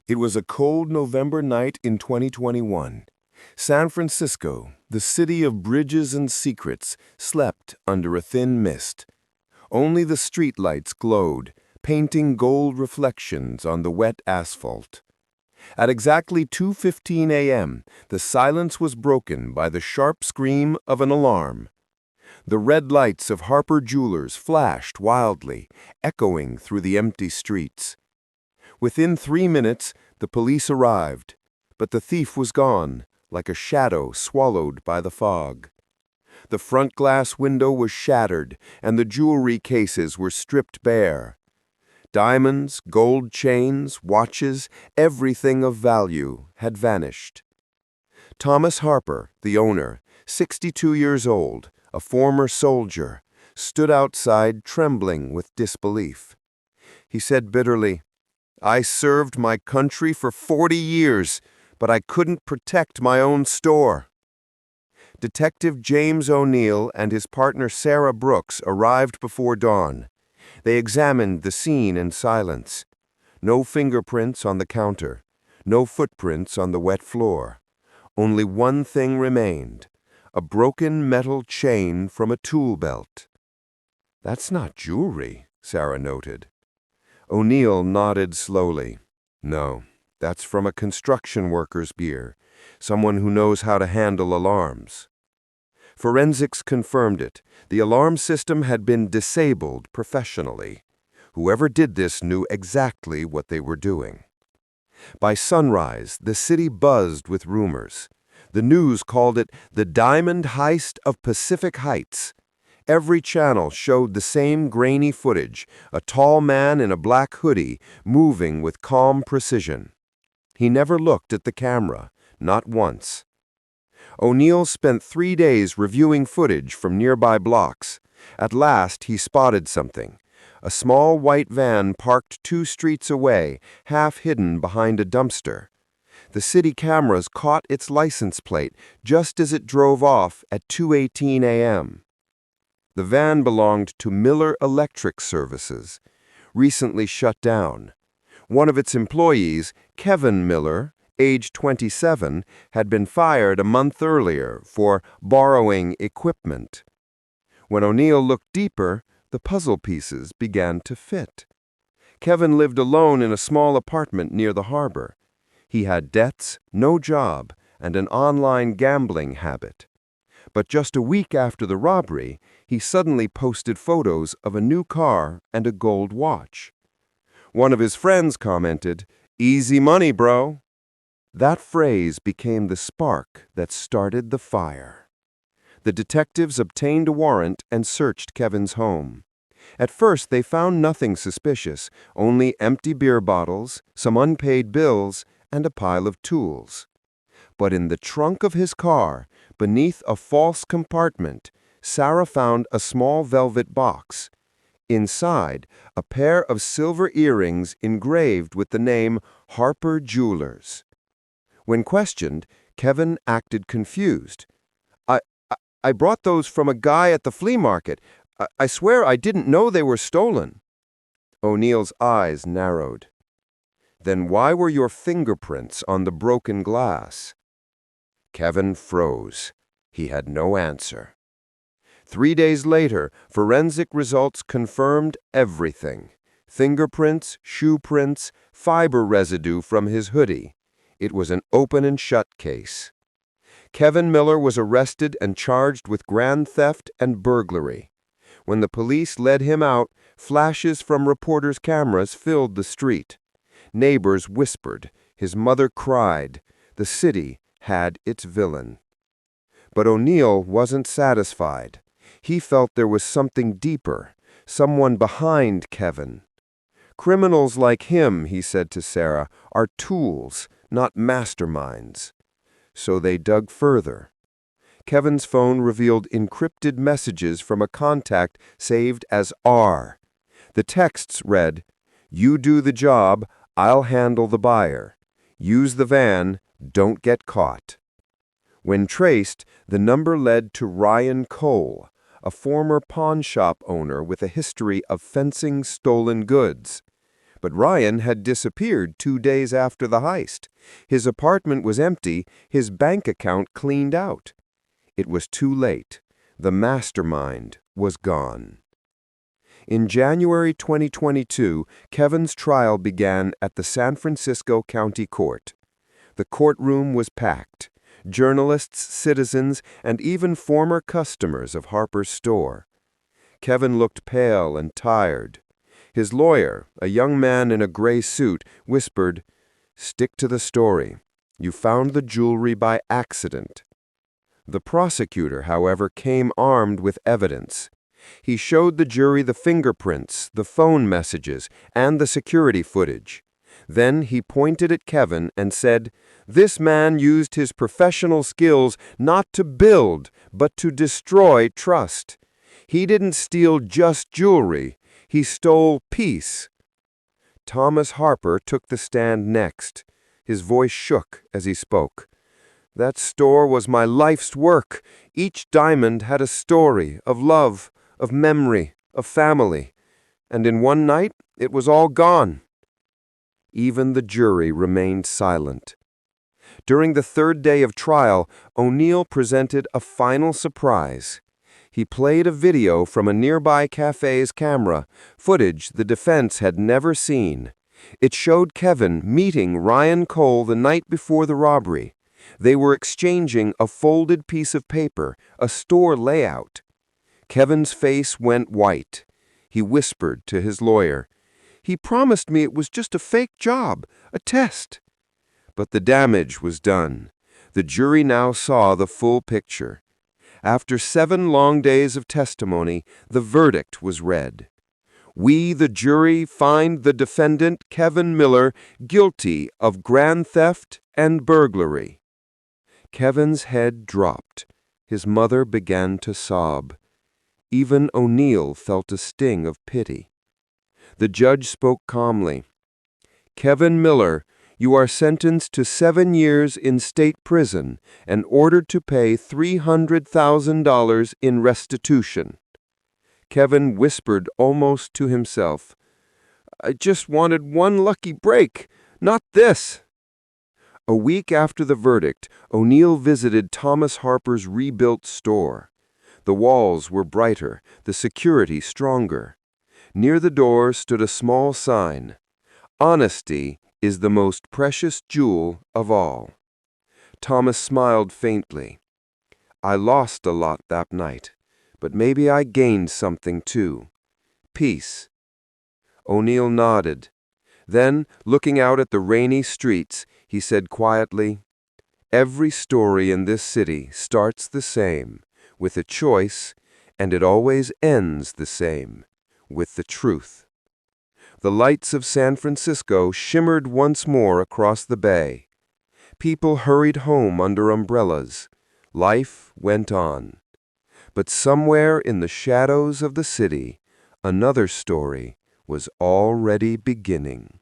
It was a cold November night in 2021. San Francisco, the city of bridges and secrets, slept under a thin mist. Only the streetlights glowed, painting gold reflections on the wet asphalt. At exactly 2:15 a.m., the silence was broken by the sharp scream of an alarm. The red lights of Harper Jewelers flashed wildly, echoing through the empty streets. Within 3 minutes, the police arrived, but the thief was gone, like a shadow swallowed by the fog. The front glass window was shattered, and the jewelry cases were stripped bare. Diamonds, gold chains, watches, everything of value had vanished. Thomas Harper, the owner, 62 years old, a former soldier, stood outside trembling with disbelief. He said bitterly, "I served my country for 40 years, but I couldn't protect my own store." Detective James O'Neill and his partner Sarah Brooks arrived before dawn. They examined the scene in silence. No fingerprints on the counter, no footprints on the wet floor. Only one thing remained, a broken metal chain from a tool belt. "That's not jewelry," Sarah noted. O'Neill nodded slowly. "No, that's from a construction worker's gear, someone who knows how to handle alarms." Forensics confirmed it. The alarm system had been disabled professionally. Whoever did this knew exactly what they were doing. By sunrise, the city buzzed with rumors. The news called it the Diamond Heist of Pacific Heights. Every channel showed the same grainy footage, a tall man in a black hoodie moving with calm precision. He never looked at the camera, not once. O'Neill spent 3 days reviewing footage from nearby blocks. At last, he spotted something. A small white van parked 2 streets away, half hidden behind a dumpster. The city cameras caught its license plate just as it drove off at 2:18 a.m. The van belonged to Miller Electric Services, recently shut down. One of its employees, Kevin Miller, age 27, had been fired a month earlier for borrowing equipment. When O'Neill looked deeper, the puzzle pieces began to fit. Kevin lived alone in a small apartment near the harbor. He had debts, no job, and an online gambling habit. But just a week after the robbery, he suddenly posted photos of a new car and a gold watch. One of his friends commented, "Easy money, bro." That phrase became the spark that started the fire. The detectives obtained a warrant and searched Kevin's home. At first, they found nothing suspicious, only empty beer bottles, some unpaid bills, and a pile of tools. But in the trunk of his car, beneath a false compartment, Sarah found a small velvet box. Inside, a pair of silver earrings engraved with the name Harper Jewelers. When questioned, Kevin acted confused. I brought those from a guy at the flea market. I swear I didn't know they were stolen." O'Neill's eyes narrowed. "Then why were your fingerprints on the broken glass?" Kevin froze. He had no answer. 3 days later, forensic results confirmed everything. Fingerprints, shoe prints, fiber residue from his hoodie. It was an open and shut case. Kevin Miller was arrested and charged with grand theft and burglary. When the police led him out, flashes from reporters' cameras filled the street. Neighbors whispered. His mother cried. The city had its villain. But O'Neill wasn't satisfied. He felt there was something deeper, someone behind Kevin. "Criminals like him," he said to Sarah, "are tools, not masterminds." So they dug further. Kevin's phone revealed encrypted messages from a contact saved as R. The texts read, "You do the job, I'll handle the buyer. Use the van, don't get caught." When traced, the number led to Ryan Cole, a former pawn shop owner with a history of fencing stolen goods. But Ryan had disappeared 2 days after the heist. His apartment was empty, his bank account cleaned out. It was too late. The mastermind was gone. In January 2022, Kevin's trial began at the San Francisco County Court. The courtroom was packed. Journalists, citizens, and even former customers of Harper's store. Kevin looked pale and tired. His lawyer, a young man in a gray suit, whispered, "Stick to the story. You found the jewelry by accident." The prosecutor, however, came armed with evidence. He showed the jury the fingerprints, the phone messages, and the security footage. Then he pointed at Kevin and said, "This man used his professional skills not to build, but to destroy trust. He didn't steal just jewelry. He stole peace." Thomas Harper took the stand next. His voice shook as he spoke. "That store was my life's work. Each diamond had a story of love, of memory, of family. And in one night, it was all gone." Even the jury remained silent. During the third day of trial, O'Neill presented a final surprise. He played a video from a nearby cafe's camera, footage the defense had never seen. It showed Kevin meeting Ryan Cole the night before the robbery. They were exchanging a folded piece of paper, a store layout. Kevin's face went white. He whispered to his lawyer, "He promised me it was just a fake job, a test." But the damage was done. The jury now saw the full picture. After 7 long days of testimony, the verdict was read. "We, the jury, find the defendant, Kevin Miller, guilty of grand theft and burglary." Kevin's head dropped. His mother began to sob. Even O'Neill felt a sting of pity. The judge spoke calmly. "Kevin Miller, you are sentenced to 7 years in state prison and ordered to pay $300,000 in restitution." Kevin whispered almost to himself, "I just wanted one lucky break, not this." A week after the verdict, O'Neill visited Thomas Harper's rebuilt store. The walls were brighter, the security stronger. Near the door stood a small sign, "Honesty is the most precious jewel of all." Thomas smiled faintly. "I lost a lot that night, but maybe I gained something too. Peace." O'Neill nodded. Then, looking out at the rainy streets, he said quietly, "Every story in this city starts the same, with a choice, and it always ends the same, with the truth." The lights of San Francisco shimmered once more across the bay. People hurried home under umbrellas. Life went on. But somewhere in the shadows of the city, another story was already beginning.